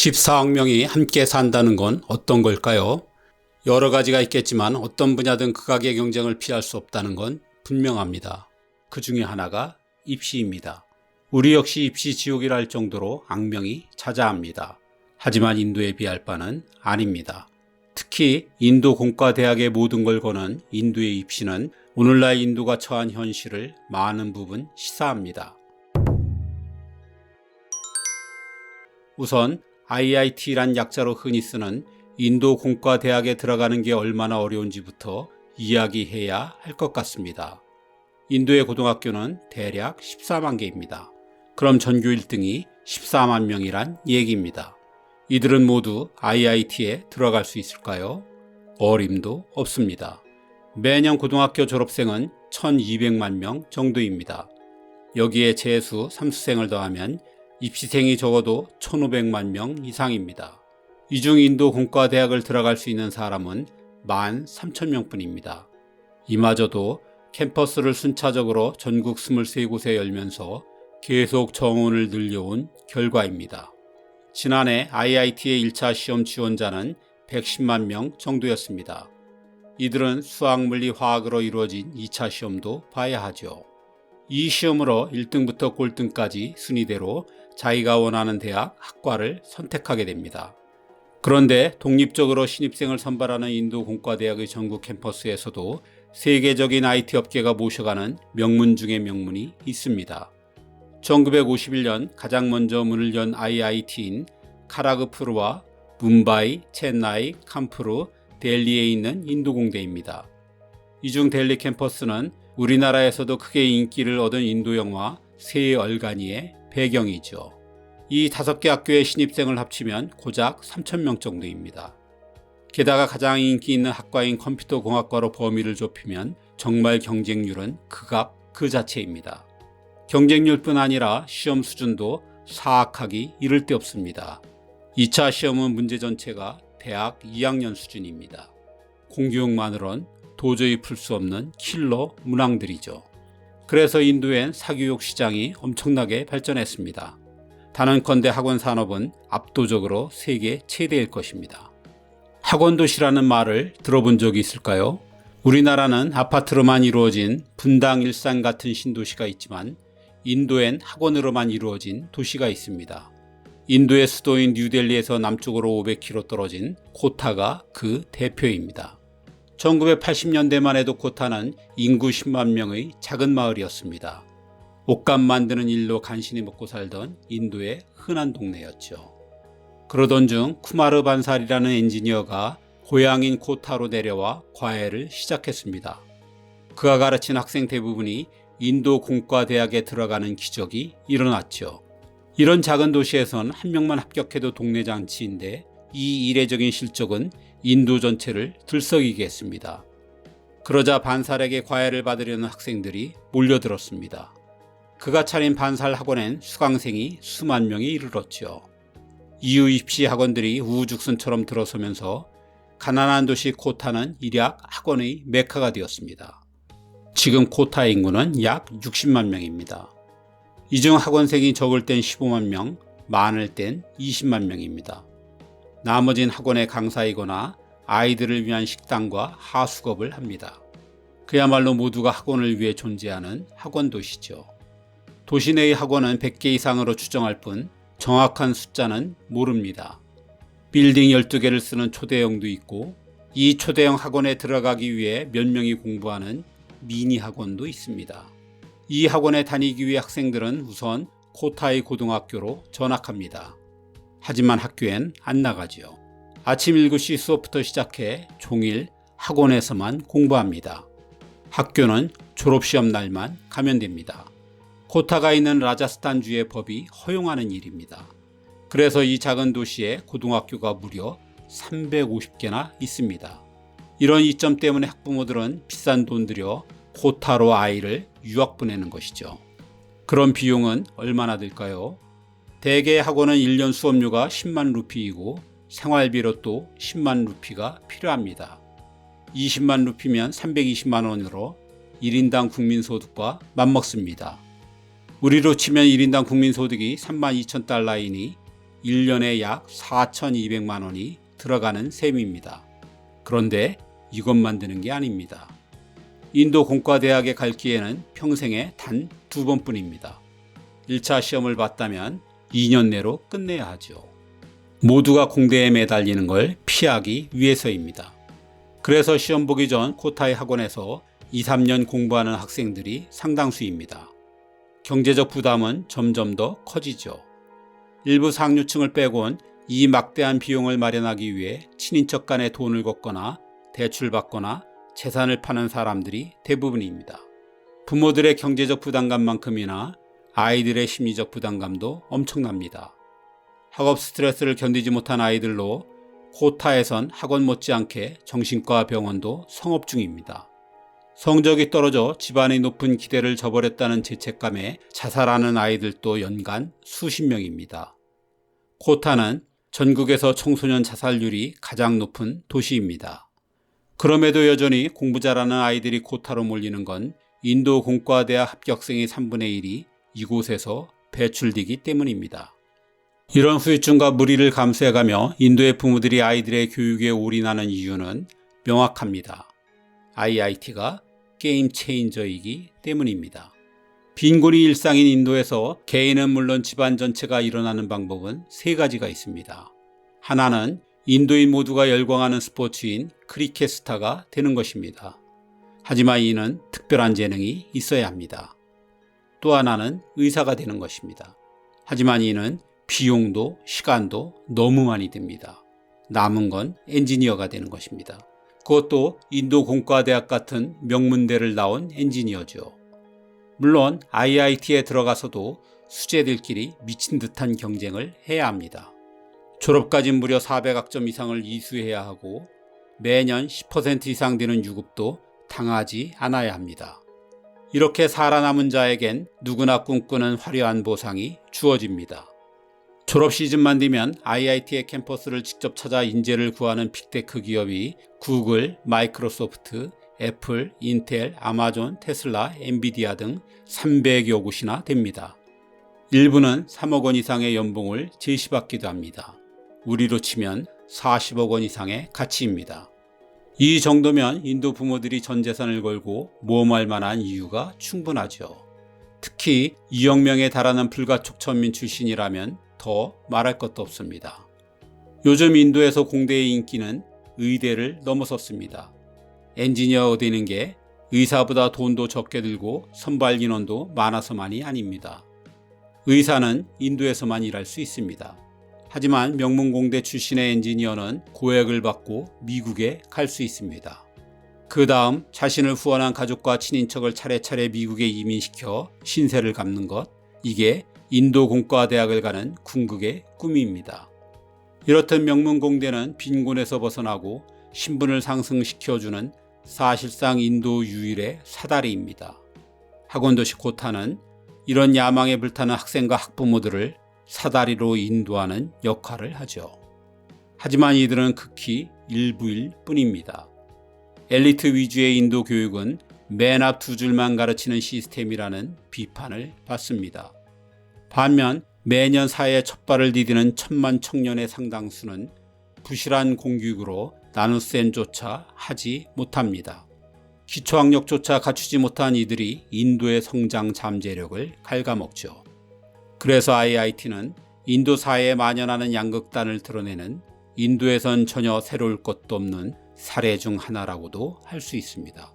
14억 명이 함께 산다는 건 어떤 걸까요? 여러 가지가 있겠지만 어떤 분야든 극악의 경쟁을 피할 수 없다는 건 분명합니다. 그 중에 하나가 입시입니다. 우리 역시 입시 지옥이라 할 정도로 악명이 자자합니다. 하지만 인도에 비할 바는 아닙니다. 특히 인도 공과대학의 모든 걸 거는 인도의 입시는 오늘날 인도가 처한 현실을 많은 부분 시사합니다. 우선 IIT란 약자로 흔히 쓰는 인도 공과대학에 들어가는 게 얼마나 어려운지부터 이야기해야 할 것 같습니다. 인도의 고등학교는 대략 14만 개입니다. 그럼 전교 1등이 14만 명이란 얘기입니다. 이들은 모두 IIT에 들어갈 수 있을까요? 어림도 없습니다. 매년 고등학교 졸업생은 1200만 명 정도입니다. 여기에 재수, 삼수생을 더하면 입시생이 적어도 1500만 명 이상입니다. 이 중 인도 공과대학을 들어갈 수 있는 사람은 13,000명뿐입니다. 이마저도 캠퍼스를 순차적으로 전국 23곳에 열면서 계속 정원을 늘려온 결과입니다. 지난해 IIT의 1차 시험 지원자는 110만 명 정도였습니다. 이들은 수학, 물리, 화학으로 이루어진 2차 시험도 봐야 하죠. 이 시험으로 1등부터 꼴등까지 순위대로 자기가 원하는 대학, 학과를 선택하게 됩니다. 그런데 독립적으로 신입생을 선발하는 인도 공과대학의 전국 캠퍼스에서도 세계적인 IT 업계가 모셔가는 명문 중의 명문이 있습니다. 1951년 가장 먼저 문을 연 IIT인 카라그푸르와 뭄바이, 첸나이, 캄푸르, 델리에 있는 인도공대입니다. 이 중 델리 캠퍼스는 우리나라에서도 크게 인기를 얻은 인도 영화 새 얼간이의 배경이죠. 이 5개 학교의 신입생을 합치면 고작 3,000명 정도입니다. 게다가 가장 인기 있는 학과인 컴퓨터공학과로 범위를 좁히면 정말 경쟁률은 극악 그 자체입니다. 경쟁률뿐 아니라 시험 수준도 사악하기 이를 데 없습니다. 2차 시험은 문제 전체가 대학 2학년 수준입니다. 공교육만으론 도저히 풀 수 없는 킬러 문항들이죠. 그래서 인도엔 사교육 시장이 엄청나게 발전했습니다. 단언컨대 학원 산업은 압도적으로 세계 최대일 것입니다. 학원 도시라는 말을 들어본 적이 있을까요? 우리나라는 아파트로만 이루어진 분당, 일산 같은 신도시가 있지만 인도엔 학원으로만 이루어진 도시가 있습니다. 인도의 수도인 뉴델리에서 남쪽으로 500km 떨어진 코타가 그 대표입니다. 1980년대만 해도 코타는 인구 10만 명의 작은 마을이었습니다. 옷감 만드는 일로 간신히 먹고 살던 인도의 흔한 동네였죠. 그러던 중 쿠마르 반살이라는 엔지니어가 고향인 코타로 내려와 과외를 시작했습니다. 그가 가르친 학생 대부분이 인도 공과대학에 들어가는 기적이 일어났죠. 이런 작은 도시에선 한 명만 합격해도 동네 잔치인데 이 이례적인 실적은 인도 전체를 들썩이게 했습니다. 그러자 반살에게 과외를 받으려는 학생들이 몰려들었습니다. 그가 차린 반살 학원엔 수강생이 수만 명에 이르렀죠. 이후 입시 학원들이 우후죽순처럼 들어서면서 가난한 도시 코타는 일약 학원의 메카가 되었습니다. 지금 코타 인구는 약 60만 명입니다. 이 중 학원생이 적을 땐 15만 명, 많을 땐 20만 명입니다. 나머진 학원의 강사이거나 아이들을 위한 식당과 하숙업을 합니다. 그야말로 모두가 학원을 위해 존재하는 학원 도시죠. 도시 내의 학원은 100개 이상으로 추정할 뿐 정확한 숫자는 모릅니다. 빌딩 12개를 쓰는 초대형도 있고 이 초대형 학원에 들어가기 위해 몇 명이 공부하는 미니 학원도 있습니다. 이 학원에 다니기 위해 학생들은 우선 코타의 고등학교로 전학합니다. 하지만 학교엔 안 나가지요. 아침 7시 수업부터 시작해 종일 학원에서만 공부합니다. 학교는 졸업시험 날만 가면 됩니다. 코타가 있는 라자스탄주의 법이 허용하는 일입니다. 그래서 이 작은 도시에 고등학교가 무려 350개나 있습니다. 이런 이점 때문에 학부모들은 비싼 돈 들여 코타로 아이를 유학 보내는 것이죠. 그런 비용은 얼마나 들까요? 대개 학원은 1년 수업료가 10만 루피이고 생활비로 또 10만 루피가 필요합니다. 20만 루피면 320만 원으로 1인당 국민소득과 맞먹습니다. 우리로 치면 1인당 국민소득이 32,000달러이니 1년에 약 4,200만 원이 들어가는 셈입니다. 그런데 이것만 드는 게 아닙니다. 인도 공과대학에 갈 기회는 평생에 단 2번뿐입니다. 1차 시험을 봤다면 2년 내로 끝내야 하죠. 모두가 공대에 매달리는 걸 피하기 위해서입니다. 그래서 시험 보기 전 코타이 학원에서 2, 3년 공부하는 학생들이 상당수입니다. 경제적 부담은 점점 더 커지죠. 일부 상류층을 빼곤 이 막대한 비용을 마련하기 위해 친인척 간에 돈을 걷거나 대출받거나 재산을 파는 사람들이 대부분입니다. 부모들의 경제적 부담감만큼이나 아이들의 심리적 부담감도 엄청납니다. 학업 스트레스를 견디지 못한 아이들로 코타에선 학원 못지않게 정신과 병원도 성업 중입니다. 성적이 떨어져 집안의 높은 기대를 저버렸다는 죄책감에 자살하는 아이들도 연간 수십 명입니다. 코타는 전국에서 청소년 자살률이 가장 높은 도시입니다. 그럼에도 여전히 공부 잘하는 아이들이 코타로 몰리는 건 인도 공과대학 합격생의 3분의 1이 이곳에서 배출되기 때문입니다. 이런 후유증과 무리를 감수해가며 인도의 부모들이 아이들의 교육에 올인하는 이유는 명확합니다. IIT가 게임 체인저이기 때문입니다. 빈곤이 일상인 인도에서 개인은 물론 집안 전체가 일어나는 방법은 3가지가 있습니다. 하나는 인도인 모두가 열광하는 스포츠인 크리켓 스타가 되는 것입니다. 하지만 이는 특별한 재능이 있어야 합니다. 또 하나는 의사가 되는 것입니다. 하지만 이는 비용도 시간도 너무 많이 듭니다. 남은 건 엔지니어가 되는 것입니다. 그것도 인도 공과대학 같은 명문대를 나온 엔지니어죠. 물론 IIT에 들어가서도 수재들끼리 미친 듯한 경쟁을 해야 합니다. 졸업까지 무려 400학점 이상을 이수해야 하고 매년 10% 이상 되는 유급도 당하지 않아야 합니다. 이렇게 살아남은 자에겐 누구나 꿈꾸는 화려한 보상이 주어집니다. 졸업 시즌만 되면 IIT의 캠퍼스를 직접 찾아 인재를 구하는 빅테크 기업이 구글, 마이크로소프트, 애플, 인텔, 아마존, 테슬라, 엔비디아 등 300여 곳이나 됩니다. 일부는 3억 원 이상의 연봉을 제시받기도 합니다. 우리로 치면 40억 원 이상의 가치입니다. 이 정도면 인도 부모들이 전 재산을 걸고 모험할 만한 이유가 충분하죠. 특히 2억 명에 달하는 불가촉천민 출신이라면 더 말할 것도 없습니다. 요즘 인도에서 공대의 인기는 의대를 넘어섰습니다. 엔지니어 되는 게 의사보다 돈도 적게 들고 선발 인원도 많아서만이 아닙니다. 의사는 인도에서만 일할 수 있습니다. 하지만 명문공대 출신의 엔지니어는 고액을 받고 미국에 갈 수 있습니다. 그 다음 자신을 후원한 가족과 친인척을 차례차례 미국에 이민시켜 신세를 갚는 것, 이게 인도 공과대학을 가는 궁극의 꿈입니다. 이렇듯 명문공대는 빈곤에서 벗어나고 신분을 상승시켜주는 사실상 인도 유일의 사다리입니다. 학원도시 코타는 이런 야망에 불타는 학생과 학부모들을 사다리로 인도하는 역할을 하죠. 하지만 이들은 극히 일부일 뿐입니다. 엘리트 위주의 인도 교육은 맨 앞 2줄만 가르치는 시스템이라는 비판을 받습니다. 반면 매년 사회에 첫발을 디디는 천만 청년의 상당수는 부실한 공교육으로 나눗셈조차 하지 못합니다. 기초학력조차 갖추지 못한 이들이 인도의 성장 잠재력을 갉아먹죠. 그래서 IIT는 인도 사회에 만연하는 양극단을 드러내는 인도에선 전혀 새로울 것도 없는 사례 중 하나라고도 할 수 있습니다.